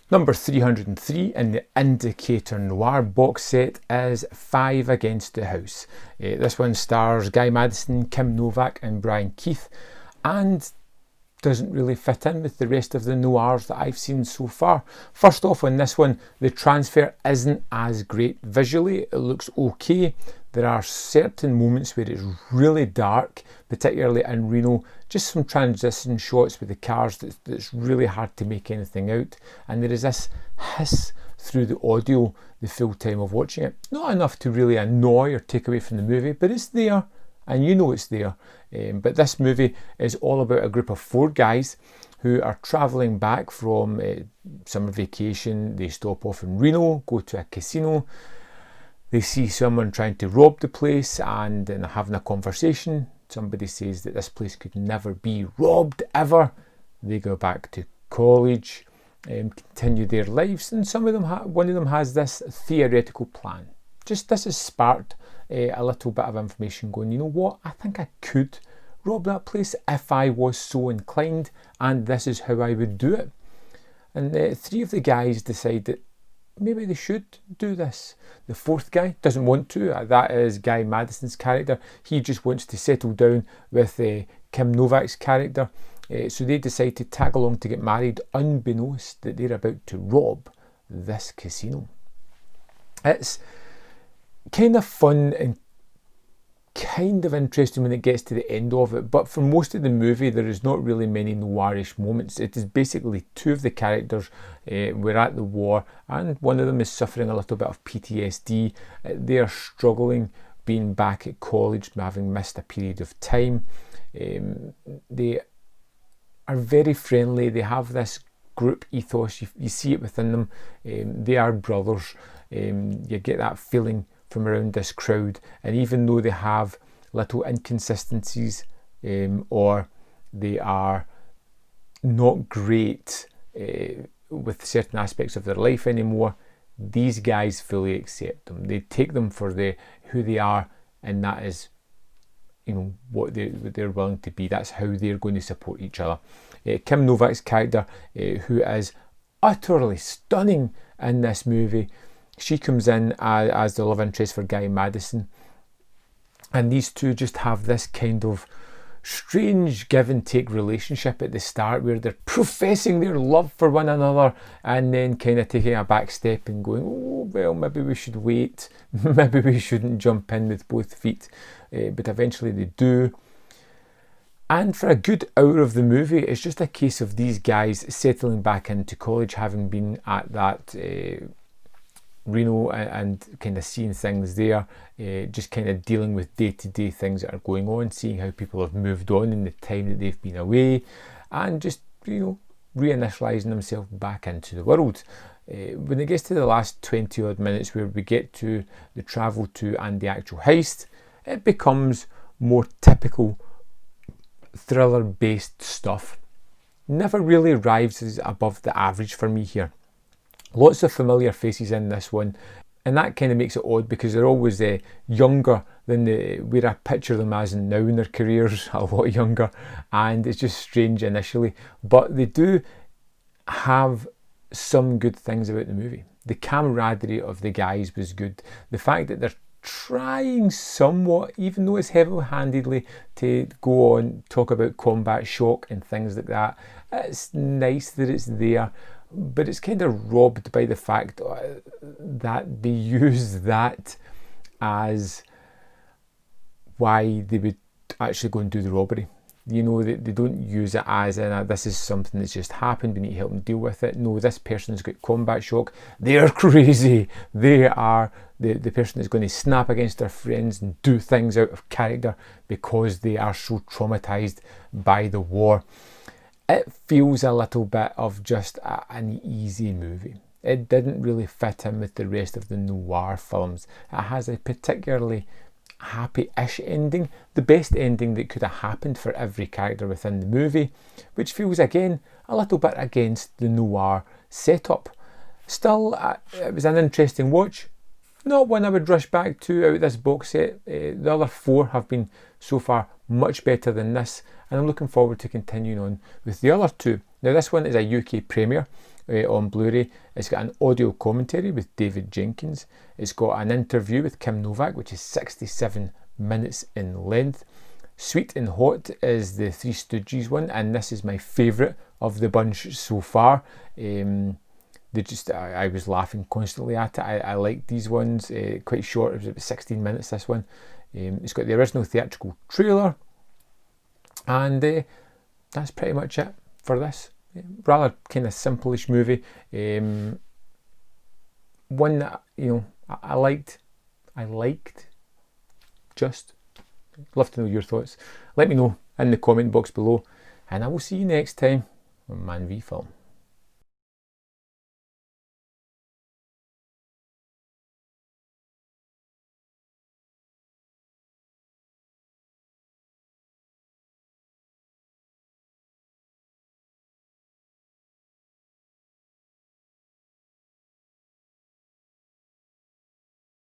Number 303 in the Indicator Noir box set is Five Against the House. This one stars Guy Madison, Kim Novak and Brian Keith, and doesn't really fit in with the rest of the noirs that I've seen so far. First off, on this one, the transfer isn't as great visually. It looks okay. There are certain moments where it's really dark, particularly in Reno. Just some transition shots with the cars that's really hard to make anything out. And there is this hiss through the audio the full time of watching it. Not enough to really annoy or take away from the movie, but it's there. And you know it's there. But this movie is all about a group of 4 guys who are travelling back from summer vacation. They stop off in Reno, go to a casino. They see someone trying to rob the place and they're having a conversation. Somebody says that this place could never be robbed ever. They go back to college, continue their lives, and one of them has this theoretical plan. Just this has sparked a little bit of information going, you know what, I think I could rob that place if I was so inclined, and this is how I would do it. And 3 of the guys decide that maybe they should do this. The 4th guy doesn't want to. That is Guy Madison's character. He just wants to settle down with Kim Novak's character. So they decide to tag along to get married, unbeknownst that they're about to rob this casino. It's kind of fun and kind of interesting when it gets to the end of it, but for most of the movie there is not really many noirish moments. It is basically 2 of the characters were at the war, and one of them is suffering a little bit of PTSD. They are struggling being back at college, having missed a period of time. They are very friendly. They have this group ethos. You see it within them. They are brothers. You get that feeling from around this crowd, and even though they have little inconsistencies or they are not great with certain aspects of their life anymore, these guys fully accept them. They take them for who they are, and that is, you know, what they're willing to be. That's how they're going to support each other. Kim Novak's character, who is utterly stunning in this movie, she comes in as the love interest for Guy Madison, and these 2 just have this kind of strange give and take relationship at the start where they're professing their love for one another and then kind of taking a back step and going, oh well, maybe we should wait, maybe we shouldn't jump in with both feet, but eventually they do. And for a good hour of the movie, it's just a case of these guys settling back into college, having been at that Reno and kind of seeing things there, just kind of dealing with day-to-day things that are going on, seeing how people have moved on in the time that they've been away, and just, you know, reinitialising themselves back into the world. When it gets to the last 20 odd minutes where we get to the travel to and the actual heist, it becomes more typical thriller based stuff. Never really rises above the average for me here. Lots of familiar faces in this one, and that kind of makes it odd because they're always younger than where I picture them as now in their careers, a lot younger, and it's just strange initially, but they do have some good things about the movie. The camaraderie of the guys was good. The fact that they're trying somewhat, even though it's heavy-handedly, to go on talk about combat shock and things like that, it's nice that it's there. But it's kind of robbed by the fact that they use that as why they would actually go and do the robbery. You know, they don't use it as this is something that's just happened, we need to help them deal with it. No, this person's got combat shock, they're crazy, they are the person that's going to snap against their friends and do things out of character because they are so traumatised by the war. It feels a little bit of just an easy movie. It didn't really fit in with the rest of the noir films. It has a particularly happy-ish ending, the best ending that could have happened for every character within the movie, which feels again a little bit against the noir setup. Still, it was an interesting watch. Not one I would rush back to out of this box set. The other 4 have been so far much better than this, and I'm looking forward to continuing on with the other 2. Now this one is a UK premiere on Blu-ray. It's got an audio commentary with David Jenkins. It's got an interview with Kim Novak, which is 67 minutes in length. Sweet and Hot is the Three Stooges one, and this is my favourite of the bunch so far. I was laughing constantly at it. I like these ones. Quite short. It was about 16 minutes, this one. It's got the original theatrical trailer, and that's pretty much it for this. Rather kind of simple-ish movie. One that, you know, I liked. Just love to know your thoughts. Let me know in the comment box below, and I will see you next time on Man v Film.